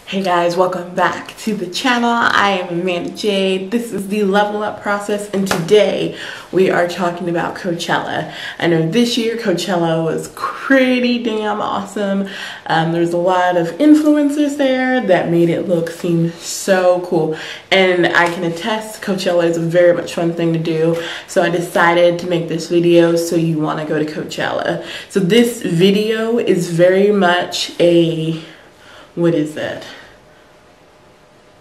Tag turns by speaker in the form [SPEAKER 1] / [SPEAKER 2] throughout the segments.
[SPEAKER 1] Hey guys, welcome back to the channel. I am AmandaJade. This is the level up process, and today we are talking about Coachella. I know this year Coachella was pretty damn awesome. There's a lot of influencers there that made it seem so cool, and I can attest Coachella is a very much fun thing to do. So I decided to make this video so you want to go to Coachella. So this video is very much a, what is it?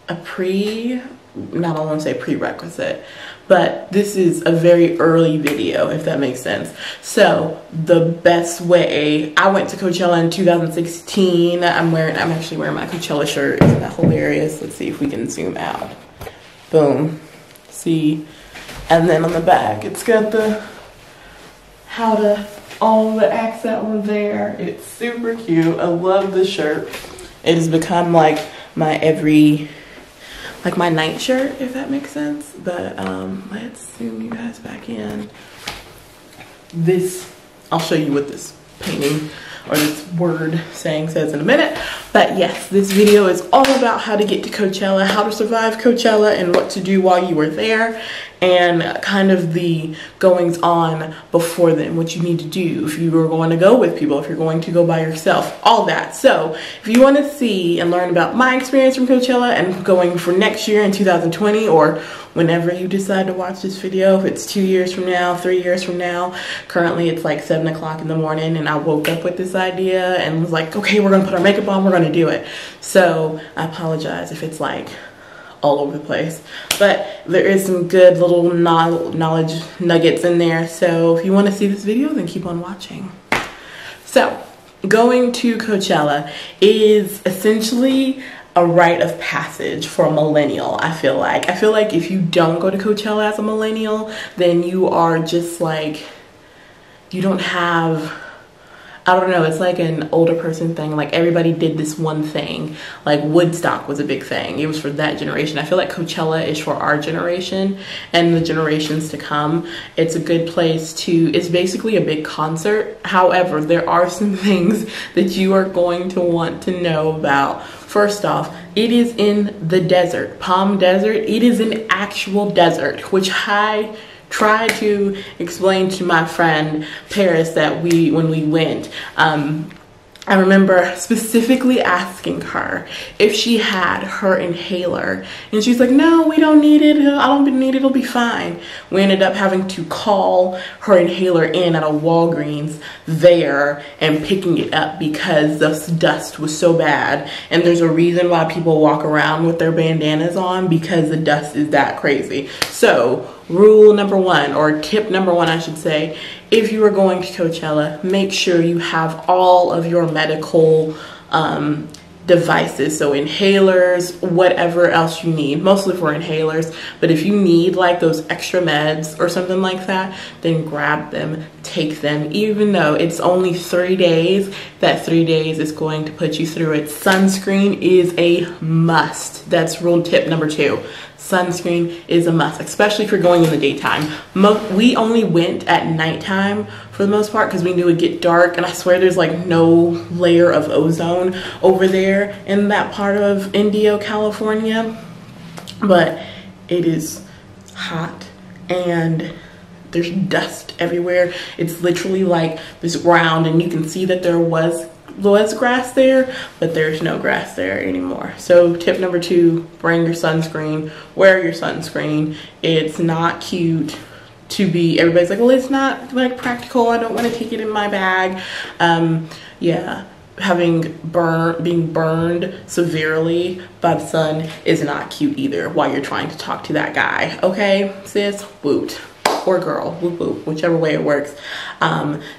[SPEAKER 1] I don't want to say prerequisite, but this is a very early video, if that makes sense. So the best way, I went to Coachella in 2016. I'm actually wearing my Coachella shirt. Isn't that hilarious? Let's see if we can zoom out. Boom. See? And then on the back, it's got all the accent on there. It's super cute. I love this shirt. It has become like my my night shirt, if that makes sense. But let's zoom you guys back in. I'll show you what this painting or this word saying says in a minute. But yes, this video is all about how to get to Coachella, how to survive Coachella, and what to do while you were there, and kind of the goings on before then, what you need to do if you are going to go with people, if you're going to go by yourself, all that. So if you want to see and learn about my experience from Coachella and going for next year in 2020, or whenever you decide to watch this video, if it's 2 years from now, 3 years from now, currently it's like 7 o'clock in the morning, and I woke up with this idea and was like, okay, we're gonna put our makeup on, we're gonna do it. So I apologize if it's like all over the place, but there is some good little knowledge nuggets in there. So if you want to see this video, then keep on watching. So going to Coachella is essentially a rite of passage for a millennial. I feel like if you don't go to Coachella as a millennial, then you are just like, you don't have, I don't know, it's like an older person thing. Like everybody did this one thing. Like Woodstock was a big thing. It was for that generation. I feel like Coachella is for our generation and the generations to come. It's a good place it's basically a big concert. However, there are some things that you are going to want to know about. First off, it is in the desert, Palm Desert. It is an actual desert, which I tried to explain to my friend Paris that when we went. I remember specifically asking her if she had her inhaler, and she's like, no, we don't need it. I don't need it. It'll be fine. We ended up having to call her inhaler in at a Walgreens there and picking it up because the dust was so bad. And there's a reason why people walk around with their bandanas on, because the dust is that crazy. So rule number one, or tip number one, I should say, if you are going to Coachella, make sure you have all of your medical devices, so inhalers, whatever else you need, mostly for inhalers. But if you need like those extra meds or something like that, then grab them, take them. Even though it's only 3 days, that 3 days is going to put you through it. Sunscreen is a must. That's rule tip number 2. Sunscreen is a must, especially if you're going in the daytime. We only went at nighttime for the most part because we knew it'd get dark, and I swear there's like no layer of ozone over there in that part of Indio, California. But it is hot and there's dust everywhere. It's literally like this ground, and you can see that there was grass there, but there's no grass there anymore. So tip number 2, bring your sunscreen, wear your sunscreen. It's not cute to be, everybody's like, well, it's not like practical, I don't want to take it in my bag. Yeah, being burned severely by the sun is not cute either while you're trying to talk to that guy. Okay, sis, woot, or girl, woot woot, whichever way it works.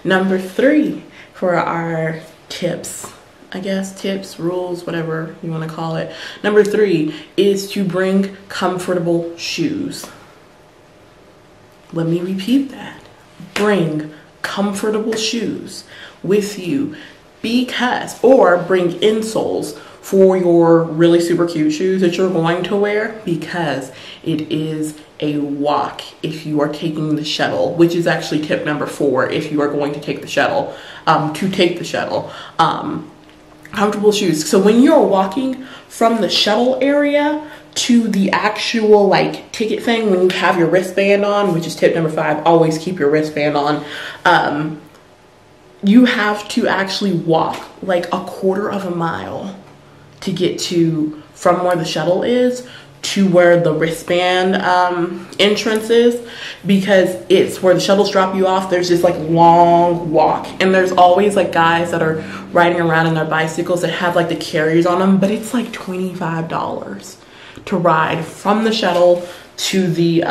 [SPEAKER 1] Number 3 for our tips, I guess, tips, rules, whatever you want to call it. Number 3 is to bring comfortable shoes. Let me repeat that. Bring comfortable shoes with you, or bring insoles for your really super cute shoes that you're going to wear, because it is a walk if you are taking the shuttle, which is actually tip number 4 if you are going to take the shuttle. Comfortable shoes. So when you're walking from the shuttle area to the actual like ticket thing, when you have your wristband on, which is tip number 5, always keep your wristband on. You have to actually walk like a quarter of a mile to get to from where the shuttle is to where the wristband entrance is, because it's where the shuttles drop you off. There's this like long walk, and there's always like guys that are riding around in their bicycles that have like the carriers on them, but it's like $25 to ride from the shuttle to the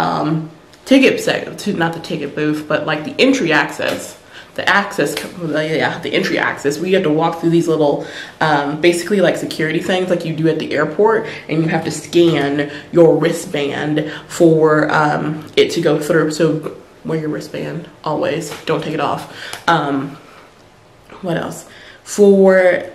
[SPEAKER 1] ticket set, to not the ticket booth, but like the entry access. The entry access, where you have to walk through these little basically like security things like you do at the airport, and you have to scan your wristband for it to go through. So wear your wristband always, don't take it off. What else? For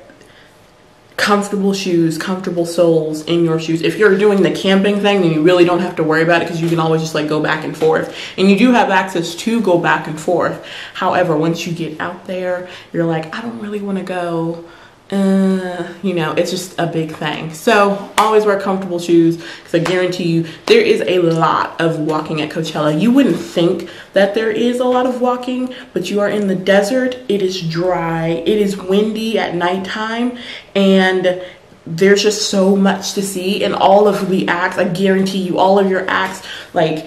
[SPEAKER 1] comfortable shoes, comfortable soles in your shoes. If you're doing the camping thing, then you really don't have to worry about it, because you can always just like go back and forth, and you do have access to go back and forth. However, once you get out there, you're like, I don't really want to go, you know, it's just a big thing. So always wear comfortable shoes, because I guarantee you there is a lot of walking at Coachella. You wouldn't think that there is a lot of walking, but you are in the desert. It is dry, it is windy at nighttime, and there's just so much to see. And all of the acts, I guarantee you, all of your acts, like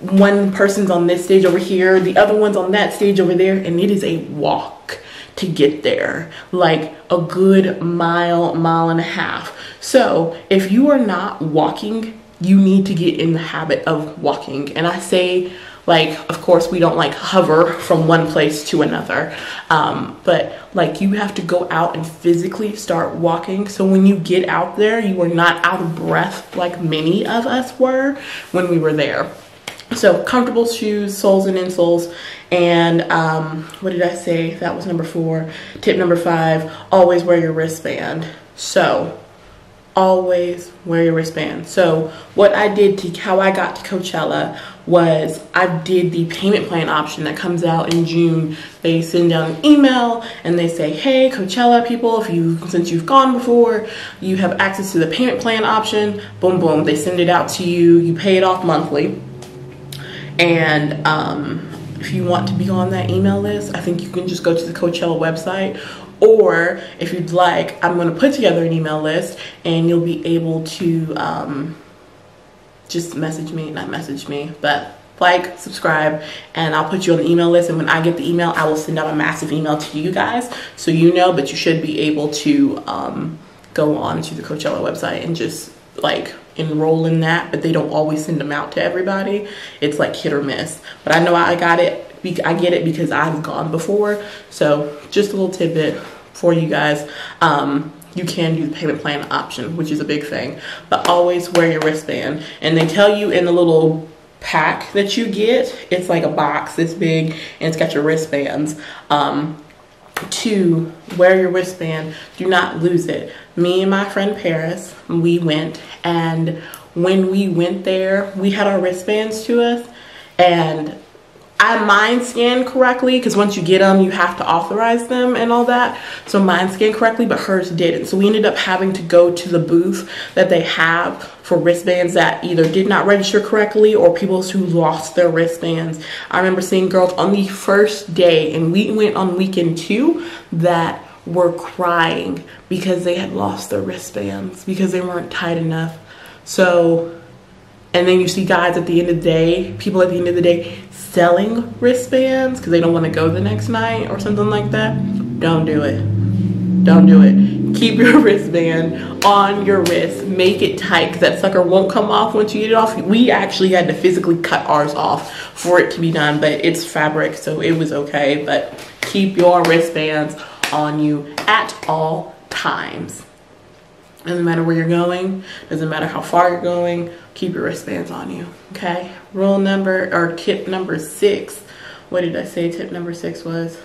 [SPEAKER 1] one person's on this stage over here, the other one's on that stage over there, and it is a walk to get there, like a good mile and a half. So if you are not walking, you need to get in the habit of walking. And I say, like, of course we don't like hover from one place to another, but like you have to go out and physically start walking. So when you get out there, you are not out of breath like many of us were when we were there. So comfortable shoes, soles and insoles. And what did I say? That was number 4. Tip number 5, always wear your wristband. So always wear your wristband. So what I did to how I got to Coachella was I did the payment plan option that comes out in June. They send out an email and they say, hey, Coachella people, since you've gone before, you have access to the payment plan option. Boom, boom. They send it out to you. You pay it off monthly. And if you want to be on that email list, I think you can just go to the Coachella website. Or if you'd like, I'm going to put together an email list, and you'll be able to just message me, not message me, but like, subscribe, and I'll put you on the email list. And when I get the email, I will send out a massive email to you guys, so you know. But you should be able to go on to the Coachella website and just like enroll in that. But they don't always send them out to everybody. It's like hit or miss. But I know I got it. I get it because I've gone before. So just a little tidbit for you guys. You can do the payment plan option, which is a big thing, but always wear your wristband. And they tell you in the little pack that you get, it's like a box this big, and it's got your wristbands, to wear your wristband. Do not lose it. Me and my friend Paris, we went, and when we went there, we had our wristbands to us, and mine scanned correctly, because once you get them, you have to authorize them and all that. So mine scanned correctly, but hers didn't. So we ended up having to go to the booth that they have for wristbands that either did not register correctly, or people who lost their wristbands. I remember seeing girls on the first day, and we went on weekend 2, that were crying because they had lost their wristbands because they weren't tight enough. So, and then you see guys at the end of the day, people at the end of the day, selling wristbands because they don't want to go the next night or something like that. Don't do it. Don't do it. Keep your wristband on your wrist. Make it tight, because that sucker won't come off once you get it off. We actually had to physically cut ours off for it to be done, but it's fabric, so it was okay. But keep your wristbands on you at all times. Doesn't matter where you're going, doesn't matter how far you're going, keep your wristbands on you, okay? Tip number 6. What did I say tip number 6 was?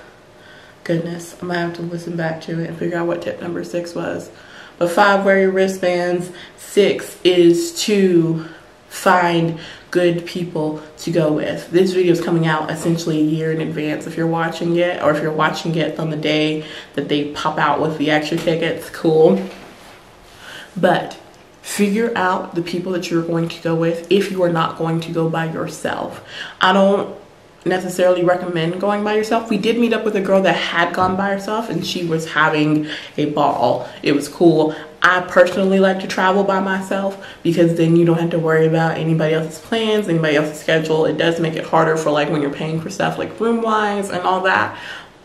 [SPEAKER 1] Goodness, I might have to listen back to it and figure out what tip number 6 was. But 5, wear your wristbands. 6 is to find good people to go with. This video is coming out essentially a year in advance if you're watching it, or if you're watching it on the day that they pop out with the extra tickets, cool. But figure out the people that you're going to go with if you are not going to go by yourself. I don't necessarily recommend going by yourself. We did meet up with a girl that had gone by herself and she was having a ball. It was cool. I personally like to travel by myself because then you don't have to worry about anybody else's plans, anybody else's schedule. It does make it harder for like when you're paying for stuff like room wise and all that.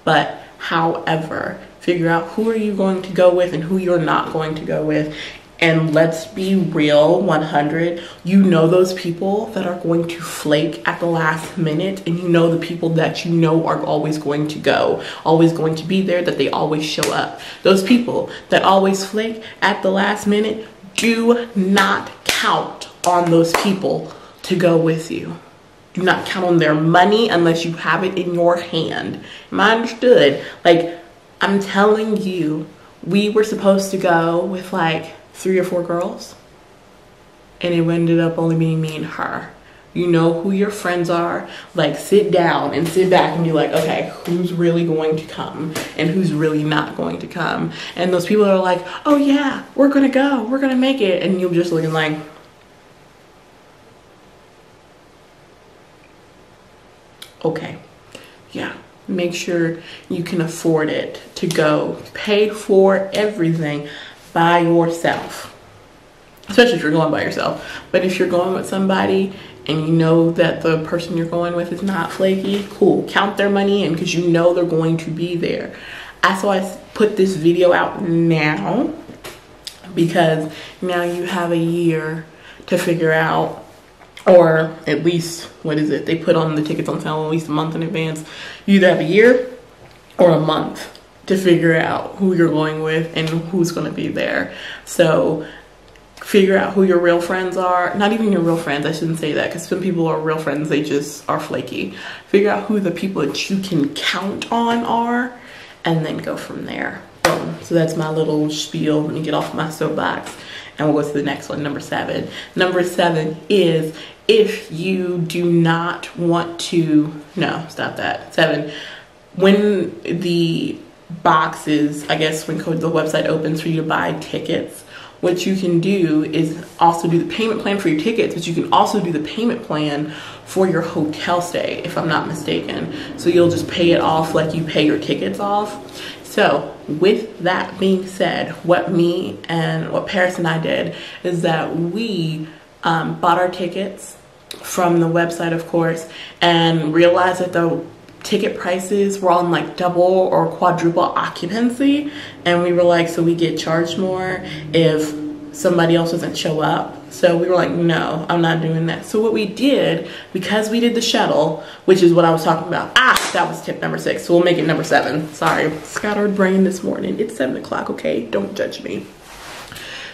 [SPEAKER 1] But however, figure out who are you going to go with and who you're not going to go with. And let's be real, 100, you know those people that are going to flake at the last minute, and you know the people that you know are always going to go, always going to be there, that they always show up. Those people that always flake at the last minute, do not count on those people to go with you. Do not count on their money unless you have it in your hand. Am I understood? Like, I'm telling you, we were supposed to go with like 3 or 4 girls, and it ended up only being me and her. You know who your friends are. Like, sit down and sit back and be like, okay, who's really going to come and who's really not going to come? And those people are like, oh yeah, we're gonna go, we're gonna make it, and you're just looking like, okay, yeah. Make sure you can afford it to go. Pay for everything by yourself, especially if you're going by yourself. But if you're going with somebody and you know that the person you're going with is not flaky, cool, count their money in because you know they're going to be there. That's why I put this video out now, because now you have a year to figure out, or at least, what is it, they put on the tickets on sale at least a month in advance. You either have a year or a month to figure out who you're going with and who's going to be there. So figure out who your real friends are. Not even your real friends, I shouldn't say that, because some people are real friends, they just are flaky. Figure out who the people that you can count on are, and then go from there. Boom. So that's my little spiel. Let me get off my soapbox and we'll go to the next one, number 7. Number 7 is, if you do not want to, no, stop that. 7, when the boxes, I guess when the website opens for you to buy tickets, what you can do is also do the payment plan for your tickets, but you can also do the payment plan for your hotel stay, if I'm not mistaken. So you'll just pay it off like you pay your tickets off. So with that being said, what me and what Paris and I did is that we bought our tickets from the website, of course, and realized that the ticket prices were on like double or quadruple occupancy, and we were like, so we get charged more if somebody else doesn't show up. So we were like, no, I'm not doing that. So what we did, because we did the shuttle, which is what I was talking about, that was tip number 6, so we'll make it number 7. Sorry, scattered brain this morning. It's 7 o'clock, okay? Don't judge me.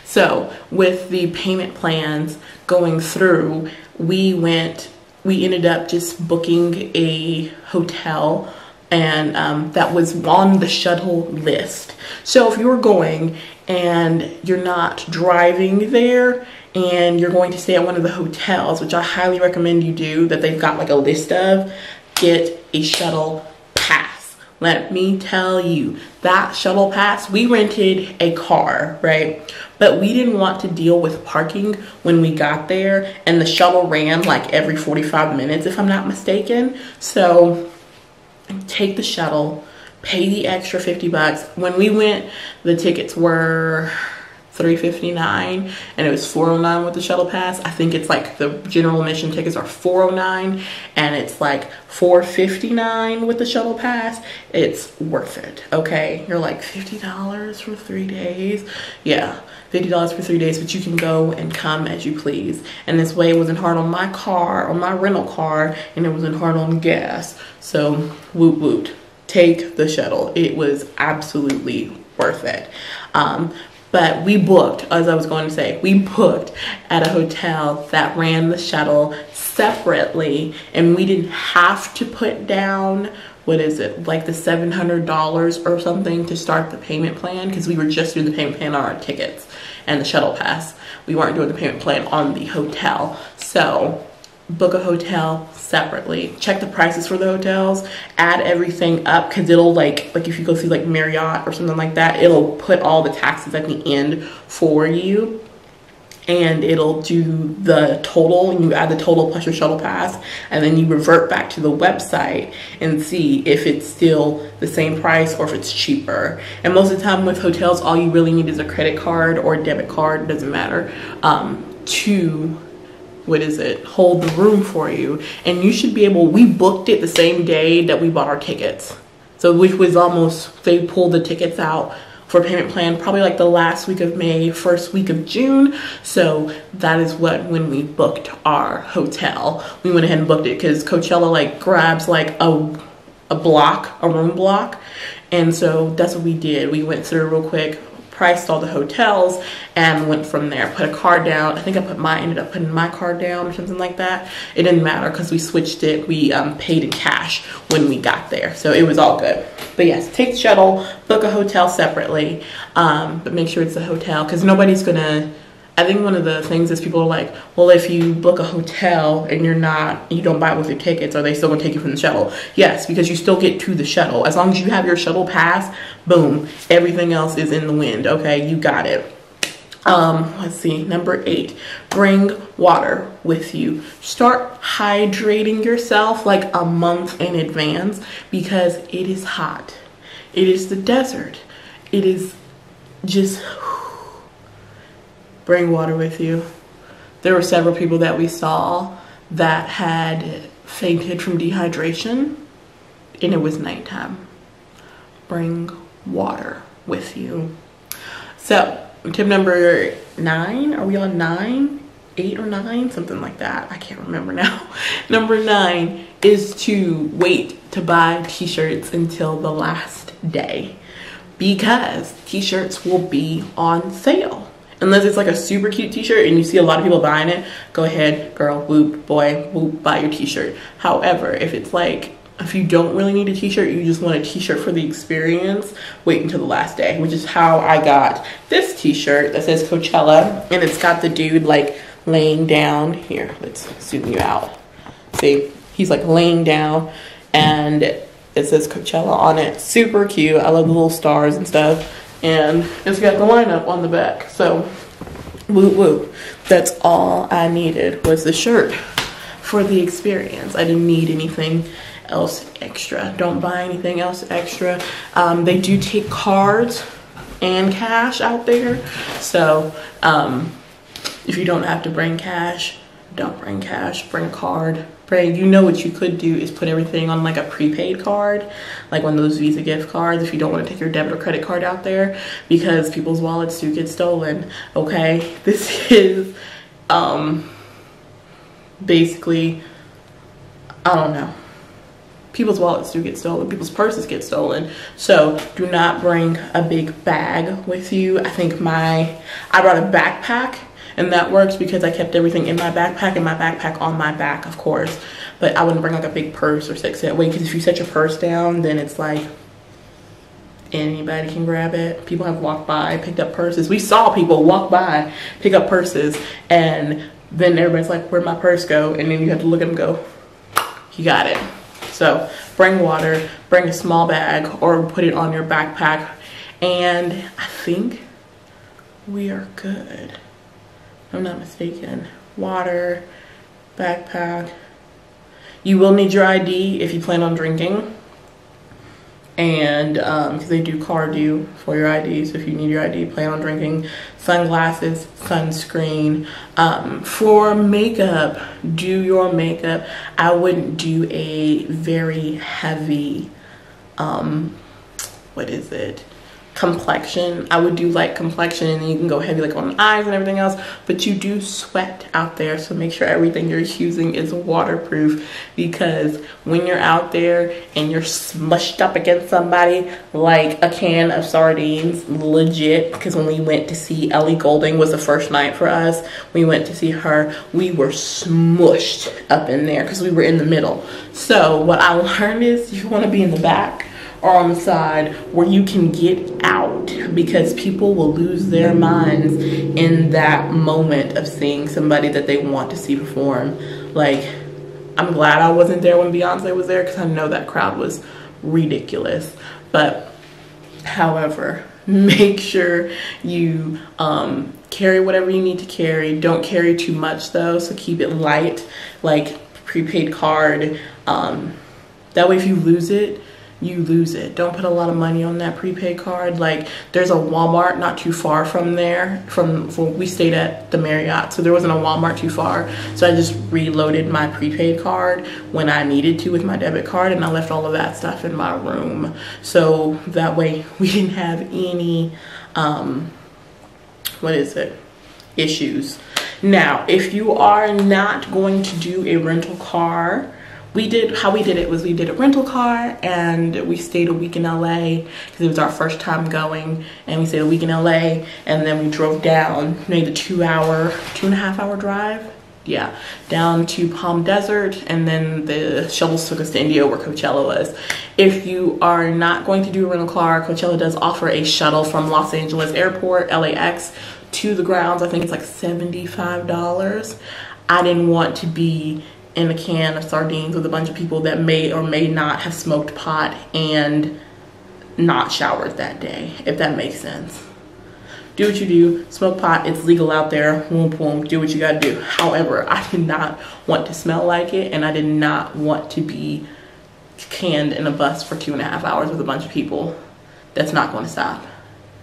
[SPEAKER 1] So with the payment plans going through, we ended up just booking a hotel, and that was on the shuttle list. So if you're going and you're not driving there and you're going to stay at one of the hotels, which I highly recommend you do, that they've got like a list of, get a shuttle pass. Let me tell you, that shuttle pass, we rented a car, right? But we didn't want to deal with parking when we got there, and the shuttle ran like every 45 minutes, if I'm not mistaken. So take the shuttle, pay the extra 50 bucks. When we went, the tickets were $359 and it was $409 with the shuttle pass. I think it's like the general admission tickets are $409 and it's like $459 with the shuttle pass. It's worth it, okay? You're like, $50 for 3 days? Yeah, $50 for 3 days, but you can go and come as you please. And this way it wasn't hard on my car, or my rental car, and it wasn't hard on gas. So woot woot, take the shuttle. It was absolutely worth it. But we booked, as I was going to say, we booked at a hotel that ran the shuttle separately, and we didn't have to put down, what is it, like the $700 or something to start the payment plan, because we were just doing the payment plan on our tickets and the shuttle pass. We weren't doing the payment plan on the hotel. So book a hotel separately, check the prices for the hotels, add everything up, because it'll like if you go see like Marriott or something like that, it'll put all the taxes at the end for you, and it'll do the total, and you add the total plus your shuttle pass, and then you revert back to the website and see if it's still the same price or if it's cheaper. And most of the time with hotels, all you really need is a credit card or a debit card, doesn't matter, to hold the room for you. And you should be able, we booked it the same day that we bought our tickets, so which was almost, they pulled the tickets out for payment plan probably like the last week of May, first week of June. So that is when we booked our hotel. We went ahead and booked it because Coachella like grabs like a room block. And so that's what we did. We went through real quick, priced all the hotels, and went from there. Put a card down. I think ended up putting my card down or something like that. It didn't matter because we switched it. We paid in cash when we got there, so it was all good. But yes, take the shuttle, book a hotel separately, but make sure it's a hotel, because nobody's gonna. I think one of the things is people are like, well, if you book a hotel and you don't buy it with your tickets, are they still gonna take you from the shuttle? Yes, because you still get to the shuttle. As long as you have your shuttle pass, boom, everything else is in the wind, okay? You got it. Let's see, number 8, bring water with you. Start hydrating yourself like a month in advance, because it is hot. It is the desert. It is just... Bring water with you. There were several people that we saw that had fainted from dehydration, and it was nighttime. Bring water with you. So, tip number 9, are we on 9? 8 or 9? Something like that. I can't remember now. Number 9 is to wait to buy t-shirts until the last day, because t-shirts will be on sale. Unless it's like a super cute t-shirt and you see a lot of people buying it, go ahead, girl, whoop, boy, whoop, buy your t-shirt. However, if it's like, if you don't really need a t-shirt, you just want a t-shirt for the experience, wait until the last day, which is how I got this t-shirt that says Coachella, and it's got the dude like laying down. Here, let's zoom you out. See, he's like laying down, and it says Coachella on it. Super cute. I love the little stars and stuff. And it's got the lineup on the back. So, woo woo. That's all I needed was the shirt for the experience. I didn't need anything else extra. Don't buy anything else extra. They do take cards and cash out there. So, if you don't have to bring cash, don't bring cash. Bring a card. You know what you could do is put everything on like a prepaid card, like one of those Visa gift cards, if you don't want to take your debit or credit card out there, because people's wallets do get stolen. Okay, this is basically, I don't know, people's wallets do get stolen, people's purses get stolen. So do not bring a big bag with you. I think I brought a backpack, and that works because I kept everything in my backpack, and my backpack on my back, of course. But I wouldn't bring like a big purse or set weight, because if you set your purse down, then it's like anybody can grab it. People have walked by, picked up purses. We saw people walk by, pick up purses, and then everybody's like, where'd my purse go? And then you have to look at them and go, you got it. So bring water, bring a small bag, or put it on your backpack. And I think we are good. I'm not mistaken. Water, backpack. You will need your ID if you plan on drinking. And because they do card you for your ID, so if you need your ID, plan on drinking. Sunglasses, sunscreen. For makeup, do your makeup. I wouldn't do a very heavy, complexion. I would do like complexion, and then you can go heavy like on eyes and everything else, but you do sweat out there, so make sure everything you're using is waterproof, because when you're out there and you're smushed up against somebody like a can of sardines, legit, because when we went to see Ellie Goulding, was the first night for us, we went to see her, we were smushed up in there because we were in the middle. So what I learned is you want to be in the back or on the side where you can get out, because people will lose their minds in that moment of seeing somebody that they want to see perform. Like, I'm glad I wasn't there when Beyonce was there, because I know that crowd was ridiculous. But however, make sure you carry whatever you need to carry. Don't carry too much though, so keep it light, like prepaid card. That way if you lose it, you lose it. Don't put a lot of money on that prepaid card. Like, there's a Walmart not too far from there. We stayed at the Marriott, so there wasn't a Walmart too far. So I just reloaded my prepaid card when I needed to with my debit card, and I left all of that stuff in my room. So that way we didn't have any, issues. Now, if you are not going to do a rental car, how we did it was we did a rental car, and we stayed a week in LA because it was our first time going, and we stayed a week in LA, and then we drove down, made the 2.5 hour drive, yeah, down to Palm Desert, and then the shuttles took us to Indio where Coachella was. If you are not going to do a rental car, Coachella does offer a shuttle from Los Angeles Airport, LAX, to the grounds. I think it's like $75. I didn't want to be in a can of sardines with a bunch of people that may or may not have smoked pot and not showered that day, if that makes sense. Do what you do, smoke pot, it's legal out there, whoop whoop, do what you gotta do. However, I did not want to smell like it, and I did not want to be canned in a bus for 2.5 hours with a bunch of people. That's not going to stop.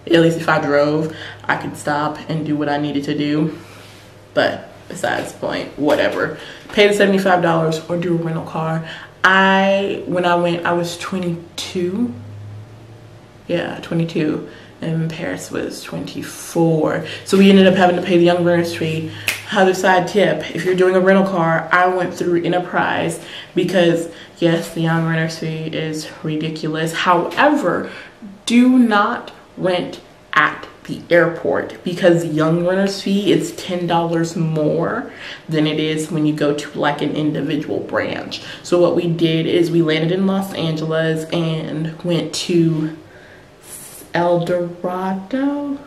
[SPEAKER 1] At least if I drove, I could stop and do what I needed to do, but besides the point, whatever. Pay the $75 or do a rental car. When I went, I was 22. Yeah, 22. And Paris was 24. So we ended up having to pay the young renter's fee. Other side tip, if you're doing a rental car, I went through Enterprise because yes, the young renter's fee is ridiculous. However, do not rent at the airport, because the young renter's fee is $10 more than it is when you go to like an individual branch. So what we did is we landed in Los Angeles and went to El Dorado.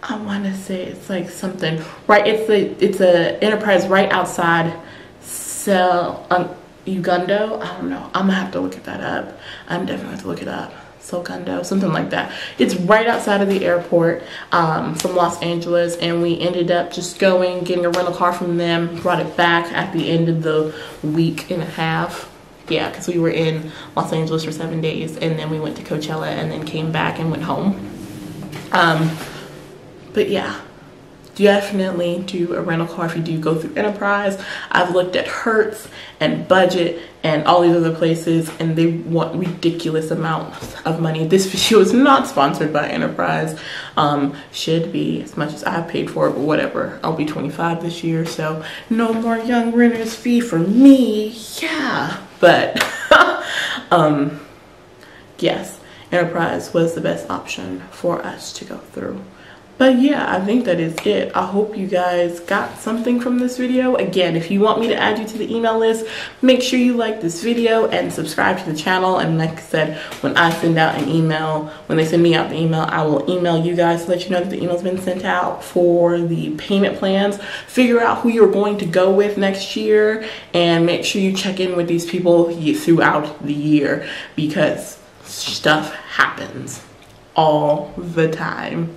[SPEAKER 1] I want to say it's like something, right? It's a Enterprise right outside Ugando. I don't know. I'm gonna have to look that up. I'm definitely have to look it up. Segundo, something like that. It's right outside of the airport from Los Angeles, and we ended up just getting a rental car from them, brought it back at the end of the week and a half. Yeah, because we were in Los Angeles for 7 days, and then we went to Coachella and then came back and went home. But yeah, definitely do a rental car if you do go through Enterprise. I've looked at Hertz and Budget and all these other places, and they want ridiculous amounts of money. This video is not sponsored by Enterprise. Should be, as much as I have paid for it, but whatever. I'll be 25 this year, so no more young renter's fee for me. Yeah, but yes, Enterprise was the best option for us to go through. But yeah, I think that is it. I hope you guys got something from this video. Again, if you want me to add you to the email list, make sure you like this video and subscribe to the channel. And like I said, when I send out an email, when they send me out the email, I will email you guys to let you know that the email's been sent out for the payment plans. Figure out who you're going to go with next year, and make sure you check in with these people throughout the year, because stuff happens all the time.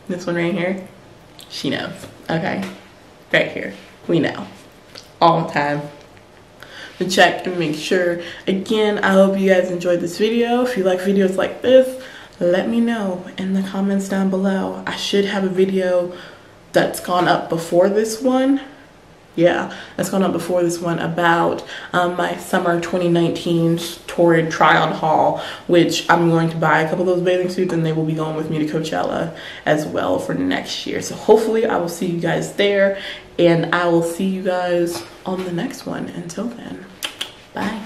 [SPEAKER 1] This one right here, she knows. Okay, right here, we know all the time. To check and make sure. Again, I hope you guys enjoyed this video. If you like videos like this, let me know in the comments down below. I should have a video that's gone up before this one, yeah, that's going up before this one, about my summer 2019 Torrid try-on haul, which I'm going to buy a couple of those bathing suits and they will be going with me to Coachella as well for next year. So hopefully I will see you guys there, and I will see you guys on the next one. Until then, bye.